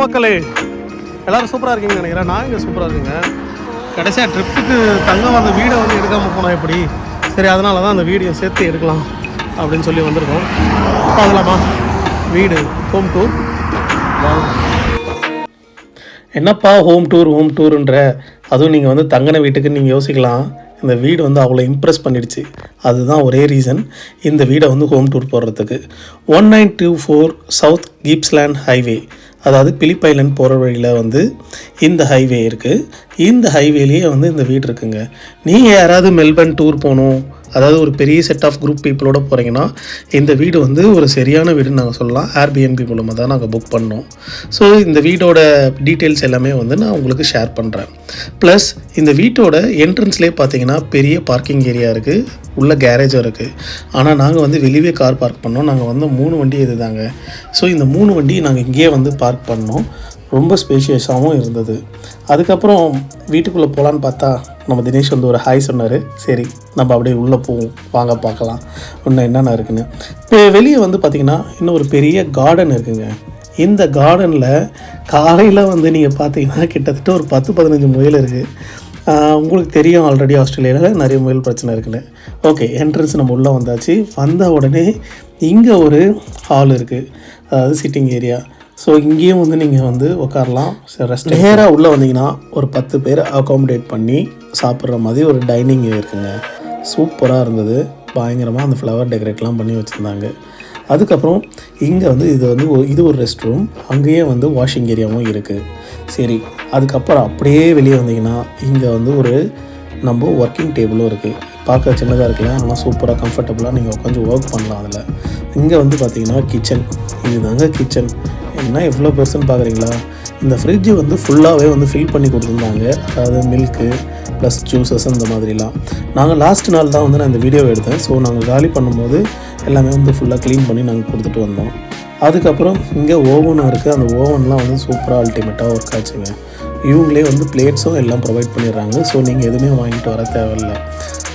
மக்களே எல்லாரும் சூப்பராக இருக்கீங்கன்னு நினைக்கிறேன். நான் இங்கே சூப்பராக இருக்குங்க. கடைசியாக ட்ரிப்புக்கு தங்க வந்த வீடை வந்து எடுக்காமல் போனால் எப்படி? சரி, அதனால தான் அந்த வீடியோ சேர்த்து எடுக்கலாம் அப்படின்னு சொல்லி வந்திருக்கோம். பார்க்கலாமா வீடு ஹோம் டூர்? என்னப்பா ஹோம் டூருன்ற, அதுவும் நீங்கள் வந்து தங்கின வீட்டுக்கு நீங்கள் யோசிக்கலாம். இந்த வீடு வந்து அவ்வளோ இம்ப்ரெஸ் பண்ணிடுச்சு. அதுதான் ஒரே ரீசன் இந்த வீடை வந்து ஹோம் டூர் போடுறதுக்கு. 1924 சவுத் கிப்ஸ்லேண்ட் ஹைவே, அதாவது பிலிப் ஐலண்ட் போகிற வழியில் வந்து இந்த ஹைவே இருக்குது. இந்த ஹைவேலேயே வந்து இந்த வீடு இருக்குங்க. நீங்கள் யாராவது மெல்பர்ன் டூர் போகணும், அதாவது ஒரு பெரிய செட் ஆஃப் குரூப் பீப்புளோட போகிறீங்கன்னா இந்த வீடு வந்து ஒரு சரியான வீடுன்னு நாங்கள் சொல்லலாம். ஏர்பிஎன்பி மூலமாக தான் நாங்கள் புக் பண்ணோம். ஸோ இந்த வீடோட டீட்டெயில்ஸ் எல்லாமே வந்து நான் உங்களுக்கு ஷேர் பண்ணுறேன். ப்ளஸ் இந்த வீட்டோட என்ட்ரன்ஸ்லேயே பார்த்தீங்கன்னா பெரிய பார்க்கிங் ஏரியா இருக்குது, உள்ள கேரேஜும் இருக்குது. ஆனால் நாங்கள் வந்து வெளியே கார் பார்க் பண்ணோம். நாங்கள் வந்து 3 வண்டி இதுதாங்க. ஸோ இந்த 3 வண்டி நாங்கள் இங்கேயே வந்து பார்க் பண்ணோம். ரொம்ப ஸ்பேஷியஸாகவும் இருந்தது. அதுக்கப்புறம் வீட்டுக்குள்ளே போகலான்னு பார்த்தா நம்ம தினேஷ் வந்து ஒரு ஹாய் சொன்னார். சரி, நம்ம அப்படியே உள்ளே போவோம், வாங்க பார்க்கலாம் இன்னும் என்னென்ன இருக்குன்னு. இப்போ வெளியே வந்து பார்த்திங்கன்னா இன்னும் ஒரு பெரிய கார்டன் இருக்குங்க. இந்த கார்டனில் காலையில் வந்து நீங்கள் பார்த்தீங்கன்னா கிட்டத்தட்ட ஒரு 10-15 முயல் இருக்குது. உங்களுக்கு தெரியும் ஆல்ரெடி ஆஸ்திரேலியாவில் நிறைய முயல் பிரச்சனை இருக்குன்னு. ஓகே, என்ட்ரன்ஸ் நம்ம உள்ளே வந்தாச்சு. வந்த உடனே இங்கே ஒரு ஹால் இருக்குது, அதாவது சிட்டிங் ஏரியா. ஸோ இங்கேயும் வந்து நீங்கள் வந்து உட்காரலாம். ரெஸ்ட் நேராக உள்ளே வந்தீங்கன்னா ஒரு 10 பேர் அகாமடேட் பண்ணி சாப்பிட்ற மாதிரி ஒரு டைனிங் இருக்குங்க. சூப்பராக இருந்தது. பயங்கரமாக அந்த ஃப்ளவர் டெக்கரேட்லாம் பண்ணி வச்சுருந்தாங்க. அதுக்கப்புறம் இங்கே வந்து இது ஒரு ரெஸ்ட் ரூம். அங்கேயே வந்து வாஷிங் ஏரியாவும் இருக்குது. சரி, அதுக்கப்புறம் அப்படியே வெளியே வந்தீங்கன்னா இங்கே வந்து ஒரு நம்ம ஒர்க்கிங் டேபிளும் இருக்குது. பார்க்க சின்னதாக இருக்கலாம், ஆனால் சூப்பராக கம்ஃபர்டபுளாக நீங்கள் உட்காந்து ஒர்க் பண்ணலாம் அதில். இங்கே வந்து பார்த்திங்கன்னா கிச்சன், இதுதாங்க கிச்சன். என்ன எவ்வளோ பெருசுன்னு பார்க்குறீங்களா? இந்த ஃப்ரிட்ஜு வந்து ஃபுல்லாகவே வந்து ஃபில் பண்ணி கொடுத்துருந்தாங்க, அதாவது மில்க்கு ப்ளஸ் ஜூஸஸ் இந்த மாதிரிலாம். நாங்கள் லாஸ்ட் நாள் தான் வந்து நான் இந்த வீடியோவை எடுத்தேன். ஸோ நாங்கள் காலி பண்ணும்போது எல்லாமே வந்து ஃபுல்லாக க்ளீன் பண்ணி நாங்கள் கொடுத்துட்டு வந்தோம். அதுக்கப்புறம் இங்கே ஓவனும் இருக்குது. அந்த ஓவன்லாம் வந்து சூப்பராக அல்டிமேட்டாக ஒர்க் ஆச்சுங்க. இவங்களே வந்து பிளேட்ஸும் எல்லாம் ப்ரொவைட் பண்ணிடுறாங்க. ஸோ நீங்கள் எதுவுமே வாங்கிட்டு வர தேவையில்லை.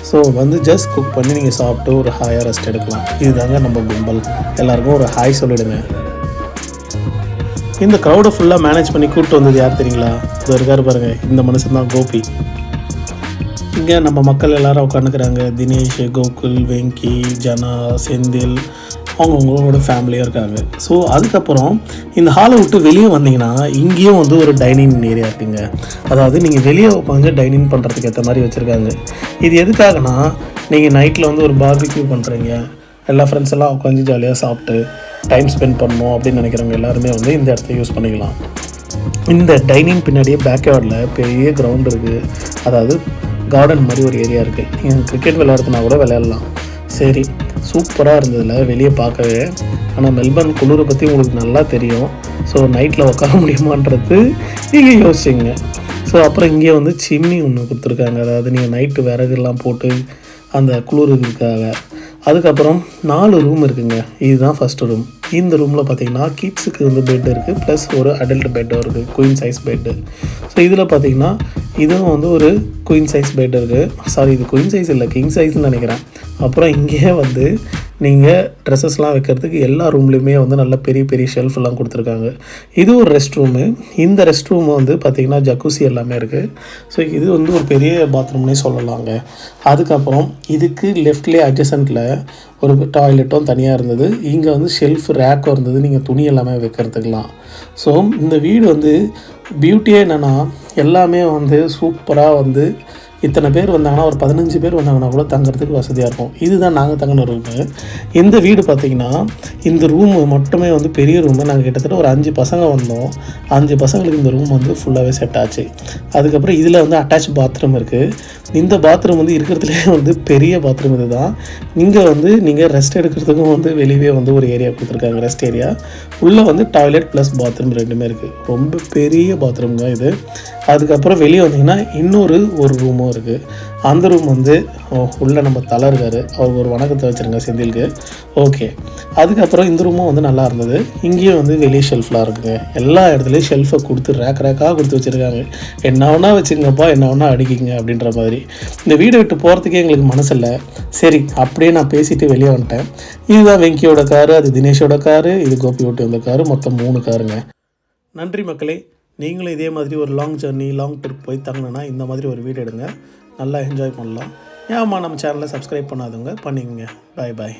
ஸோ வந்து ஜஸ்ட் குக் பண்ணி நீங்கள் சாப்பிட்டு ஒரு ஹாயாக ரெஸ்ட் எடுக்கலாம். இதுதாங்க நம்ம கும்பல். எல்லாருக்கும் ஒரு ஹாய் சொல்லிவிடுங்க. இந்த க்ரௌடை ஃபுல்லாக மேனேஜ் பண்ணி கூப்பிட்டு வந்தது யார் தெரியுங்களா? இது இருக்காரு பாருங்கள், இந்த மனுஷன் தான் கோபி. இங்கே நம்ம மக்கள் எல்லாரும் உட்காந்துக்கிறாங்க. தினேஷ், கோகுல், வெங்கி, ஜனா, செந்தில், அவங்கவுங்களோட ஃபேமிலியாக இருக்காங்க. ஸோ அதுக்கப்புறம் இந்த ஹாலை விட்டு வெளியே வந்தீங்கன்னா இங்கேயும் வந்து ஒரு டைனிங் ஏரியா இருக்குங்க. அதாவது நீங்கள் வெளியே உட்காந்து டைனிங் பண்ணுறதுக்கு ஏற்ற மாதிரி வச்சுருக்காங்க. இது எதுக்காகனா, நீங்கள் நைட்டில் வந்து ஒரு பார்பிக்யூ பண்ணுறீங்க, எல்லா ஃப்ரெண்ட்ஸ் எல்லாம் உட்காந்து ஜாலியாக சாப்பிட்டு டைம் ஸ்பெண்ட் பண்ணணும் அப்படின்னு நினைக்கிறவங்க எல்லாருமே வந்து இந்த இடத்த யூஸ் பண்ணிக்கலாம். இந்த டைனிங் பின்னாடியே பேக்யார்டில் பெரிய கிரவுண்ட் இருக்குது, அதாவது கார்டன் மாதிரி ஒரு ஏரியா இருக்குது. நீங்கள் கிரிக்கெட் விளையாடுறதுனா கூட விளையாடலாம். சரி, சூப்பராக இருந்ததில்ல வெளியே பார்க்கவே. ஆனால் மெல்பர்ன் குளிரை பற்றி உங்களுக்கு நல்லா தெரியும். ஸோ நைட்டில் உட்கார முடியுமான்றது நீங்கள் யோசிச்சிங்க. ஸோ அப்புறம் இங்கே வந்து சிம்னி ஒன்று கொடுத்துருக்காங்க, அதாவது நீங்கள் நைட்டு விறகுலாம் போட்டு அந்த குளிருக்காக. அதுக்கப்புறம் 4 ரூம் இருக்குங்க. இதுதான் ஃபஸ்ட்டு ரூம். இந்த ரூமில் பார்த்தீங்கன்னா கிட்ஸுக்கு வந்து பெட் இருக்குது, ப்ளஸ் ஒரு அடல்ட் பெட்டும் இருக்குது, குயின் சைஸ் பெட்டு. ஸோ இதில் பார்த்தீங்கன்னா இதுவும் வந்து ஒரு குயின் சைஸ் பெட் இருக்குது. சாரி, இது குயின் சைஸ் இல்லை, கிங் சைஸ்ன்னு நினைக்கிறேன். அப்புறம் இங்கேயே வந்து நீங்கள் ட்ரெஸ்ஸஸ்லாம் வைக்கிறதுக்கு எல்லா ரூம்லேயுமே வந்து நல்ல பெரிய பெரிய ஷெல்ஃப்லாம் கொடுத்துருக்காங்க. இது ஒரு ரெஸ்ட் ரூமு. இந்த ரெஸ்ட் ரூமு வந்து பார்த்திங்கன்னா ஜக்கூசி எல்லாமே இருக்குது. ஸோ இது வந்து ஒரு பெரிய பாத்ரூம்னே சொல்லலாங்க. அதுக்கப்புறம் இதுக்கு லெஃப்ட்லேயே அட்ஜசன்ட்டில் ஒரு டாய்லெட்டும் தனியாக இருந்தது. இங்கே வந்து ஷெல்ஃப் ரேக்கும் இருந்தது, நீங்கள் துணி எல்லாமே வைக்கிறதுக்கலாம். ஸோ இந்த வீடு வந்து பியூட்டியே என்னென்னா, எல்லாமே வந்து சூப்பராக வந்து இத்தனை பேர் வந்தாங்கன்னா, ஒரு 15 பேர் வந்தாங்கன்னா கூட தங்குறதுக்கு வசதியாக இருக்கும். இதுதான் நாங்கள் தங்கின ரூமு. இந்த வீடு பார்த்திங்கன்னா இந்த ரூமு மட்டுமே வந்து பெரிய ரூமு. நாங்கள் கிட்டத்தட்ட ஒரு 5 பசங்க வந்தோம். 5 பசங்களுக்கு இந்த ரூம் வந்து ஃபுல்லாகவே செட் ஆச்சு. அதுக்கப்புறம் இதில் வந்து அட்டாச் பாத்ரூம் இருக்குது. இந்த பாத்ரூம் வந்து இருக்கிறதுலே வந்து பெரிய பாத்ரூம் இது தான். இங்கே வந்து நீங்கள் ரெஸ்ட் எடுக்கிறதுக்கும் வந்து வெளியே வந்து ஒரு ஏரியா கொடுத்துருக்காங்க, ரெஸ்ட் ஏரியா. உள்ளே வந்து டாய்லெட் ப்ளஸ் பாத்ரூம் ரெண்டுமே இருக்குது. ரொம்ப பெரிய பாத்ரூம் தான் இது. அதுக்கப்புறம் வெளியே வந்தீங்கன்னா இன்னொரு ரூமும் இருக்குது. அந்த ரூம் வந்து உள்ளே நம்ம தலை இருக்கார், அவருக்கு ஒரு வணக்கத்தை வச்சுருங்க செந்திலுக்கு. ஓகே, அதுக்கப்புறம் இந்த ரூமும் வந்து நல்லா இருந்தது. இங்கேயும் வந்து வெளியே ஷெல்ஃப்லாம் இருக்குங்க. எல்லா இடத்துலையும் ஷெல்ஃபை கொடுத்து ரேக்காக கொடுத்து வச்சுருக்காங்க. என்ன வேணா வச்சுங்கப்பா, என்ன வேணா அடிக்கிங்க அப்படின்ற மாதிரி. இந்த வீடை விட்டு போகிறதுக்கே எங்களுக்கு மனசில்லை. சரி, அப்படியே நான் பேசிட்டு வெளியே வந்துட்டேன். இதுதான் வெங்கியோட காரு, அது தினேஷோட காரு, இது கோபி ஓட்டி வந்த காரு. மொத்தம் 3 காருங்க. நன்றி மக்களே. நீங்களும் இதே மாதிரி ஒரு லாங் ஜர்னி, லாங் ட்ரிப் போய் தங்கணுன்னா இந்த மாதிரி ஒரு வீடு எடுங்க. நல்லா என்ஜாய் பண்ணலாம். ஏம்மா நம்ம சேனலை சப்ஸ்கிரைப் பண்ணாதவங்க பண்ணிக்கங்க. பாய் பாய்.